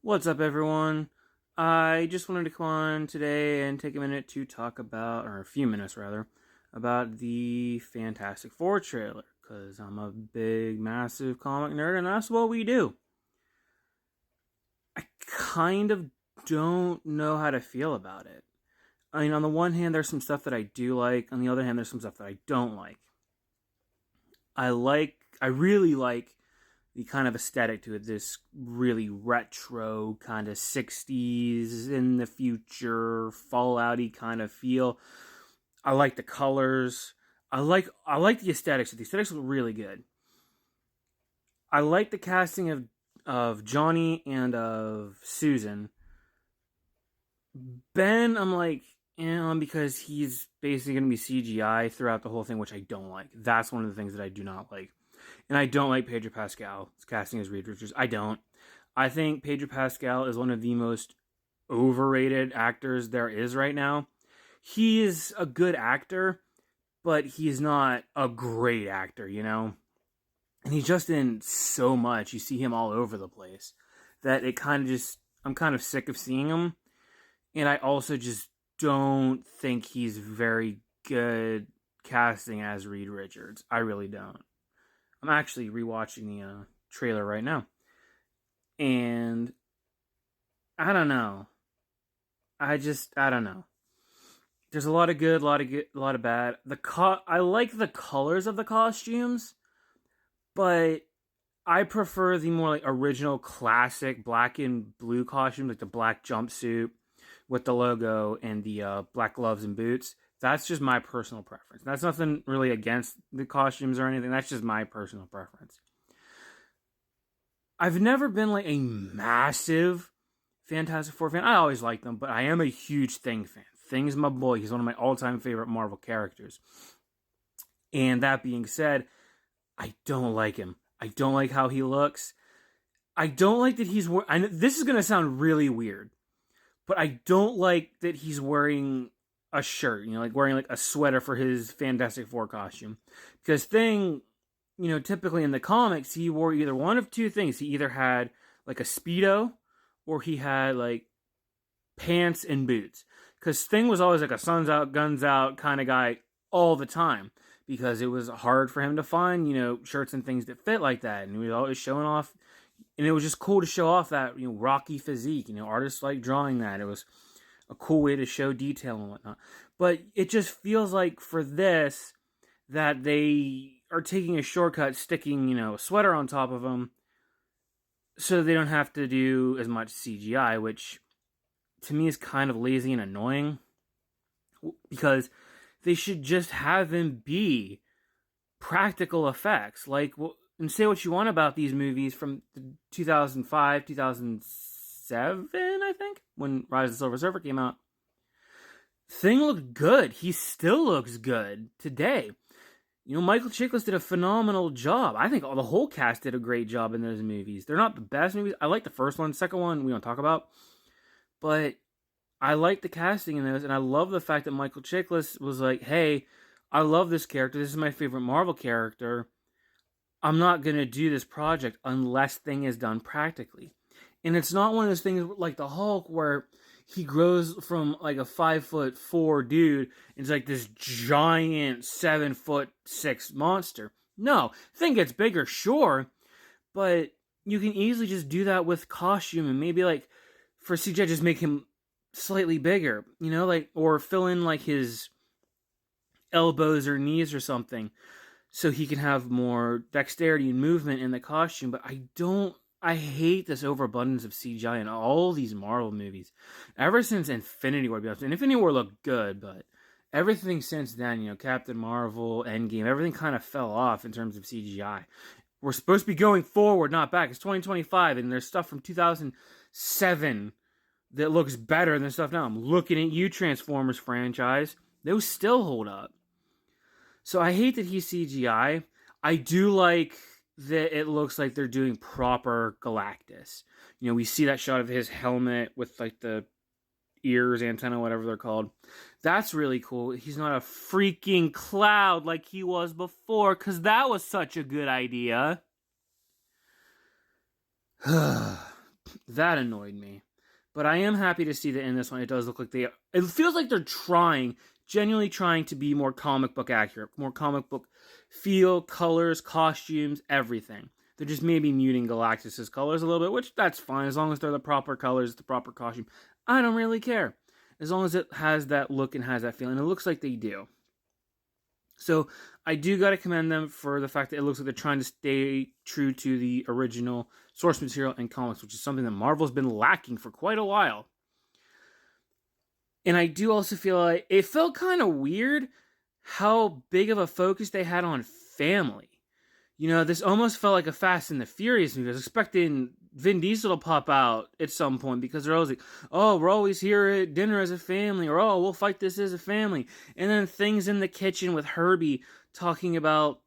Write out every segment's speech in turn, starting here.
What's up, everyone? I just wanted to come on today and take a minute to talk about, or a few minutes rather, about the Fantastic Four trailer, because I'm a big, massive comic nerd, and that's what we do. I kind of don't know how to feel about it. I mean, on the one hand, there's some stuff that I do like, on the other hand, there's some stuff that I don't like. I really like the kind of aesthetic to it, this really retro kind of 60s in the future fallouty kind of feel. I like the colors. I like the aesthetics. The aesthetics look really good. I like the casting of Johnny and of Susan. Ben, I'm like, because he's basically going to be CGI throughout the whole thing, which I don't like. That's one of the things that I do not like. And I don't like Pedro Pascal's casting as Reed Richards. I don't. I think Pedro Pascal is one of the most overrated actors there is right now. He is a good actor, but he's not a great actor, you know? And he's just in so much. You see him all over the place that it kind of just, I'm kind of sick of seeing him. And I also just don't think he's very good casting as Reed Richards. I really don't. I'm actually rewatching the trailer right now, and I don't know. I don't know. There's a lot of good, a lot of bad. I like the colors of the costumes, but I prefer the more like original, classic black and blue costume, like the black jumpsuit with the logo and the black gloves and boots. That's just my personal preference. That's nothing really against the costumes or anything. That's just my personal preference. I've never been like a massive Fantastic Four fan. I always liked them, but I am a huge Thing fan. Thing's my boy. He's one of my all-time favorite Marvel characters. And that being said, I don't like him. I don't like how he looks. I don't like that he's wearing... This is going to sound really weird, but I don't like that he's wearing a shirt, like wearing like a sweater for his Fantastic Four costume. Because Thing, typically in the comics, he wore either one of two things. He either had like a Speedo or he had like pants and boots. Because Thing was always like a sun's out, guns out kind of guy all the time. Because it was hard for him to find, shirts and things that fit like that. And he was always showing off. And it was just cool to show off that, rocky physique. Artists like drawing that. It was a cool way to show detail and whatnot. But it just feels like for this, that they are taking a shortcut, sticking, a sweater on top of them so they don't have to do as much CGI, which to me is kind of lazy and annoying because they should just have him be practical effects. Like, and say what you want about these movies from 2005, 2007, I think, when Rise of the Silver Surfer came out. Thing looked good. He still looks good today. Michael Chiklis did a phenomenal job. I think the whole cast did a great job in those movies. They're not the best movies. I like the first one. Second one, we don't talk about. But I like the casting in those, and I love the fact that Michael Chiklis was like, hey, I love this character. This is my favorite Marvel character. I'm not going to do this project unless Thing is done practically. And it's not one of those things like the Hulk where he grows from like a 5'4" dude into like this giant 7'6" monster. No, Thing gets bigger, sure, but you can easily just do that with costume and maybe like for CGI just make him slightly bigger, or fill in like his elbows or knees or something so he can have more dexterity and movement in the costume. But I hate this overabundance of CGI in all these Marvel movies. Ever since Infinity War, and Infinity War looked good, but everything since then, Captain Marvel, Endgame, everything kind of fell off in terms of CGI. We're supposed to be going forward, not back. It's 2025, and there's stuff from 2007 that looks better than stuff now. I'm looking at you, Transformers franchise. Those still hold up. So I hate that he's CGI. I do like that it looks like they're doing proper Galactus. We see that shot of his helmet with like the ears, antenna, whatever they're called. That's really cool. He's not a freaking cloud like he was before, because that was such a good idea. That annoyed me. But I am happy to see that in this one it does look like it feels like they're genuinely trying to be more comic book accurate, more comic book feel, colors, costumes, everything. They're just maybe muting Galactus's colors a little bit, which that's fine as long as they're the proper colors, the proper costume. I don't really care. As long as it has that look and has that feeling. It looks like they do. So I do got to commend them for the fact that it looks like they're trying to stay true to the original source material and comics, which is something that Marvel's been lacking for quite a while. And I do also feel like it felt kind of weird how big of a focus they had on family. You know, this almost felt like a Fast and the Furious movie. I was expecting Vin Diesel to pop out at some point because they're always like, oh, we're always here at dinner as a family, or oh, we'll fight this as a family. And then things in the kitchen with Herbie talking about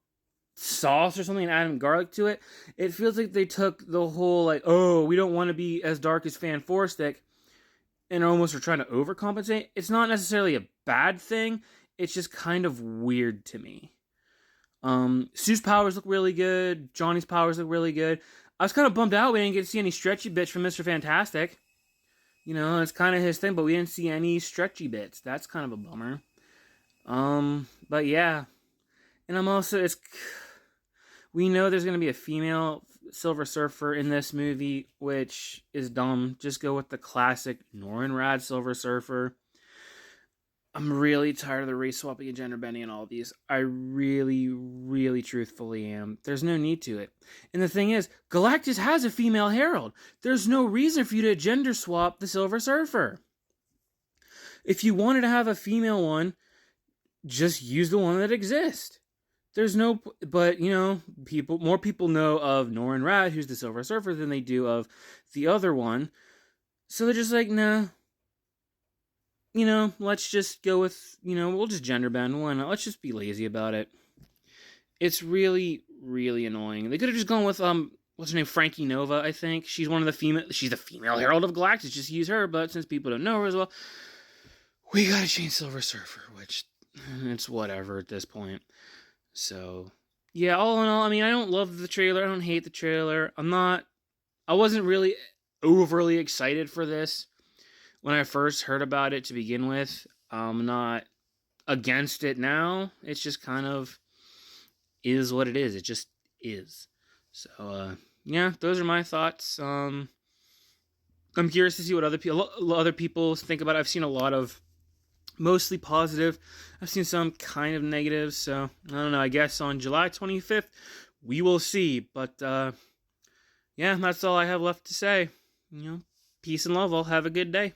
sauce or something and adding garlic to it. It feels like they took the whole, like, oh, we don't want to be as dark as Fan 4 Stick, and almost are trying to overcompensate. It's not necessarily a bad thing. It's just kind of weird to me. Sue's powers look really good. Johnny's powers look really good. I was kind of bummed out we didn't get to see any stretchy bits from Mr. Fantastic. You know, it's kind of his thing, but we didn't see any stretchy bits. That's kind of a bummer. But yeah. And I'm also, we know there's going to be a female Silver Surfer in this movie, which is dumb. Just go with the classic Norrin Radd Silver Surfer. I'm really tired of the race swapping and gender bending and all of these. I really, really truthfully am. There's no need to it. And the thing is, Galactus has a female Herald. There's no reason for you to gender swap the Silver Surfer. If you wanted to have a female one, just use the one that exists. There's no, but you know, more people know of Norrin Radd, who's the Silver Surfer, than they do of the other one. So they're just like, nah. You know, let's just go with, you know, we'll just gender bend. Why not? Let's just be lazy about it. It's really, really annoying. They could have just gone with, what's her name? Frankie Nova, I think. She's the female Herald of Galactus. Just use her, but since people don't know her as well, we gotta change Silver Surfer, which, it's whatever at this point. So, yeah, all in all, I mean, I don't love the trailer. I don't hate the trailer. I wasn't really overly excited for this when I first heard about it to begin with. I'm not against it now. It's just kind of is what it is. It just is. So, yeah, those are my thoughts. I'm curious to see what other people think about it. I've seen a lot of mostly positive. I've seen some kind of negative. So, I don't know. I guess on July 25th, we will see. But, yeah, that's all I have left to say. You know, peace and love. I'll have a good day.